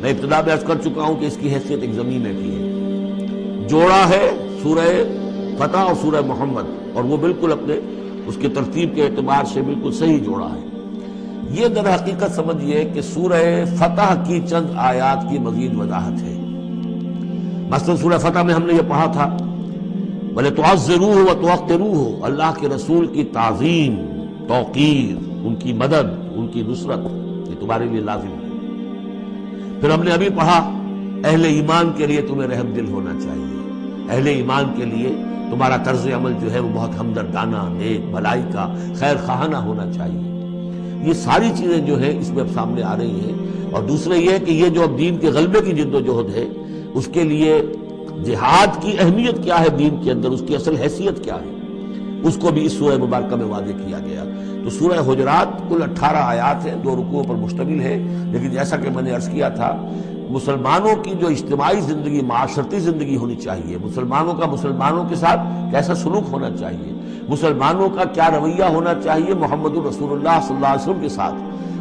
میں ابتدا میں عرض کر چکا ہوں کہ اس کی حیثیت ایک ضمیمے کی ہے، جوڑا ہے سورہ فتح اور سورہ محمد، اور وہ بالکل اپنے اس کے ترتیب کے اعتبار سے بالکل صحیح جوڑا ہے۔ یہ در حقیقت سمجھیے کہ سورہ فتح کی چند آیات کی مزید وضاحت ہے۔ مثلا سورہ فتح میں ہم نے یہ پڑھا تھا وَلِتُعَزِّرُوهُ وَتُوَقِّرُوهُ، اللہ کے رسول کی تعظیم، توقیر، ان کی مدد، ان کی نصرت، یہ تمہارے لیے لازم ہے۔ پھر ہم نے ابھی پڑھا اہل ایمان کے لیے تمہیں رحم دل ہونا چاہیے، اہل ایمان کے لیے تمہارا طرز عمل جو ہے وہ بہت ہمدردانہ، نیک، بھلائی کا، خیر خواہانہ ہونا چاہیے۔ یہ ساری چیزیں جو ہیں اس میں اب سامنے آ رہی ہیں۔ اور دوسرے یہ کہ یہ جو اب دین کے غلبے کی جد و جہد ہے، اس کے لیے جہاد کی اہمیت کیا ہے دین کے اندر، اس کی اصل حیثیت کیا ہے، اس کو بھی اس سورہ مبارکہ میں واضح کیا گیا۔ تو سورہ حجرات کل 18 آیات ہیں، 2 رکوعوں پر مشتمل ہے، لیکن جیسا کہ میں نے عرض کیا تھا، مسلمانوں کی جو اجتماعی زندگی، معاشرتی زندگی ہونی چاہیے، مسلمانوں کا مسلمانوں کے ساتھ کیسا سلوک ہونا چاہیے، مسلمانوں کا کیا رویہ ہونا چاہیے محمد الرسول اللہ صلی اللہ علیہ وسلم کے ساتھ،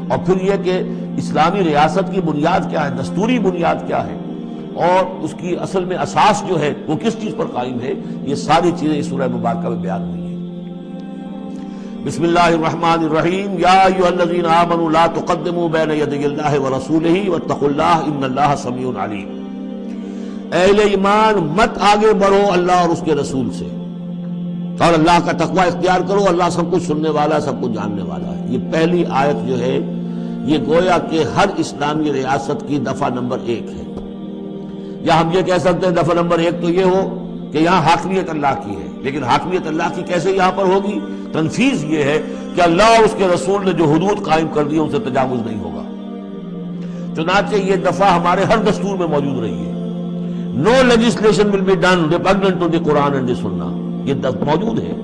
اور پھر یہ کہ اسلامی ریاست کی بنیاد کیا ہے، دستوری بنیاد کیا ہے، اور اس کی اصل میں اساس جو ہے وہ کس چیز پر قائم ہے، یہ ساری چیزیں اس سورہ مبارکہ میں بیان ہوئی ہیں۔ بسم اللہ الرحمن الرحیم، یا ایھا الذین آمنوا لا تقدموا بین یدی اللہ ورسولہ واتقوا اللہ ان اللہ سمیع علیم۔ اہل ایمان مت آگے بڑھو اللہ اور اس کے رسول سے، اور اللہ کا تقوی اختیار کرو، اللہ سب کچھ سننے والا، سب کچھ جاننے والا ہے۔ یہ پہلی آیت جو ہے یہ گویا کہ ہر اسلامی ریاست کی دفعہ نمبر 1 ہے، یا ہم یہ کہہ سکتے ہیں دفعہ نمبر 1 تو یہ ہو کہ یہاں حاکمیت اللہ کی ہے، لیکن حاکمیت اللہ کی کیسے یہاں پر ہوگی؟ تنفیذ یہ ہے کہ اللہ اور اس کے رسول نے جو حدود قائم کر دی ان سے تجاوز نہیں ہوگا۔ چنانچہ یہ دفعہ ہمارے ہر دستور میں موجود رہی ہے، no legislation will be done repugnant to the Quran and the Sunnah, یہ موجود ہے،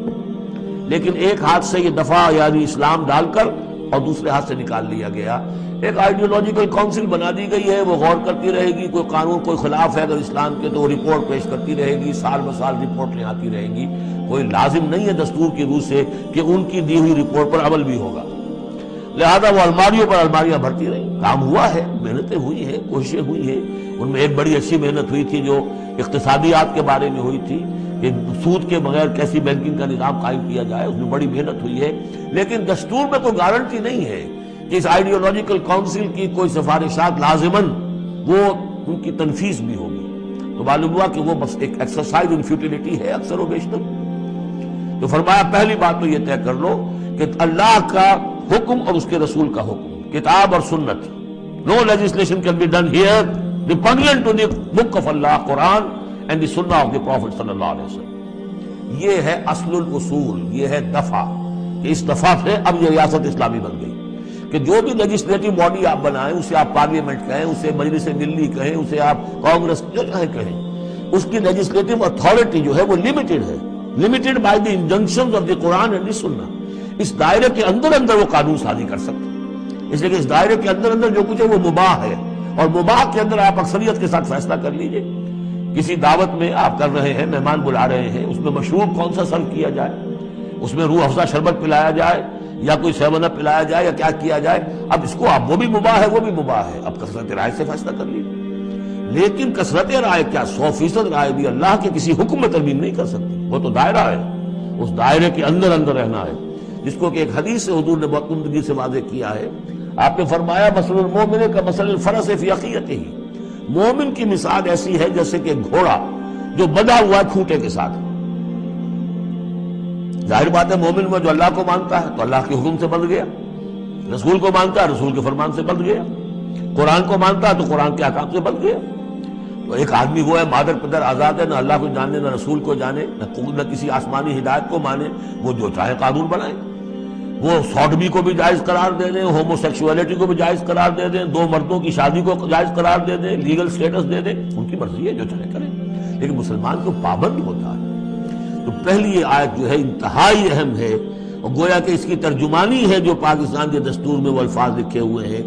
لیکن ایک ہاتھ سے یہ دفعہ یعنی اسلام ڈال کر اور دوسرے ہاتھ سے نکال لیا گیا۔ ایک آئیڈیولوجیکل کونسل بنا دی گئی ہے، وہ غور کرتی رہے گی، کوئی قانون کوئی خلاف ہے اگر اسلام کے تو وہ رپورٹ پیش کرتی رہے گی، سال بسال رپورٹ لے آتی رہے گی۔ کوئی لازم نہیں ہے دستور کی روح سے کہ ان کی دی ہوئی رپورٹ پر عمل بھی ہوگا، لہذا وہ الماریوں پر الماریاں بھرتی رہی۔ کام ہوا ہے، محنتیں ہوئی ہیں، کوششیں ہوئی ہیں، ان میں ایک بڑی اچھی محنت ہوئی تھی جو اقتصادیات کے بارے میں ہوئی تھی کہ سود کے بغیر کیسی بینکنگ کا نظام قائم کیا جائے، اس میں بڑی محنت ہوئی ہے، لیکن دستور میں کوئی گارنٹی نہیں ہے کہ اس آئیڈیولوجیکل کونسل کی کوئی سفارشات لازماً وہ ان کی تنفیذ بھی ہوگی۔ تو معلوم ہوا کہ وہ بس ایک ایکسرسائز ان فیوٹیلیٹی ہے اکثر و بیشتر۔ تو فرمایا پہلی بات تو یہ طے کر لو کہ اللہ کا حکم اور اس کے رسول کا حکم، کتاب اور سنت، no legislation can be done here repugnant to the book of Allah Quran and the Sunnah of the profit صلی اللہ علیہ وسلم۔ یہ ہے اصل الاصول، یہ ہے دفعہ، کہ اس دفعہ سے اب یہ ریاست اسلامی بن گئی کہ جو بھی لیجسلیٹو باڈی آپ بنائیں، اسے آپ پارلیمنٹ کہیں، اسے مجلس ملی کہیں، اسے آپ کانگریس جو چاہیں کہیں، اس کی لیجسلیٹو اتھارٹی جو ہے وہ لمیٹڈ ہے، limited by the injunctions of the Quran and the sunnah. اس دائرے کے اندر وہ قانون سازی کر سکتے ہیں، اس لیے کہ اس دائرے کے اندر جو کچھ ہے وہ مباح ہے، اور مباح کے اندر آپ اکثریت کے ساتھ فیصلہ کر لیجئے۔ کسی دعوت میں آپ کر رہے ہیں، مہمان بلا رہے ہیں، اس میں مشروب کون سا سرو کیا جائے، اس میں روح افزا شربت پلایا جائے یا کوئی سیون اپ پلایا جائے یا کیا کیا جائے، اب اس کو اب وہ بھی مباح ہے وہ بھی مباح ہے، اب کثرت رائے سے فیصلہ کر لیجیے۔ لیکن کثرت رائے کیا 100% رائے بھی اللہ کے کسی حکم میں ترمیم نہیں کر سکتی، وہ تو دائرہ ہے، اس دائرے کے اندر رہنا ہے، جس کو کہ ایک حدیث سے حضور نے بہت عمدگی سے واضح کیا ہے۔ آپ نے فرمایا مثل المؤمن کا مثل الفرس فی عقیتہ، مومن کی مثال ایسی ہے جیسے کہ گھوڑا جو بندھا ہوا ہے کھوٹے کے ساتھ۔ ظاہر بات ہے مومن میں جو اللہ کو مانتا ہے تو اللہ کے حکم سے بندھ گیا، رسول کو مانتا ہے رسول کے فرمان سے بندھ گیا، قرآن کو مانتا ہے تو قرآن کے احکام سے بندھ گیا۔ تو ایک آدمی وہ ہے مادر پدر آزاد ہے، نہ اللہ کو جانے نہ رسول کو جانے نہ کسی آسمانی ہدایت کو مانے، وہ جو چاہے قانون بنائے، وہ سوڈمی کو بھی جائز قرار دے دیں، ہومو سیکشولیٹی کو بھی جائز قرار دے دیں، 2 مردوں کی شادی کو جائز قرار دے دیں، لیگل سٹیٹس دے دیں، ان کی مرضی ہے جو چاہے کریں، لیکن مسلمان کو پابند ہوتا ہے۔ تو پہلی یہ آیت جو ہے انتہائی اہم ہے، اور گویا کہ اس کی ترجمانی ہے جو پاکستان کے دستور میں وہ الفاظ لکھے ہوئے ہیں،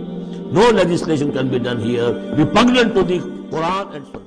no legislation can be done here repugnant to the Quran and سنہ۔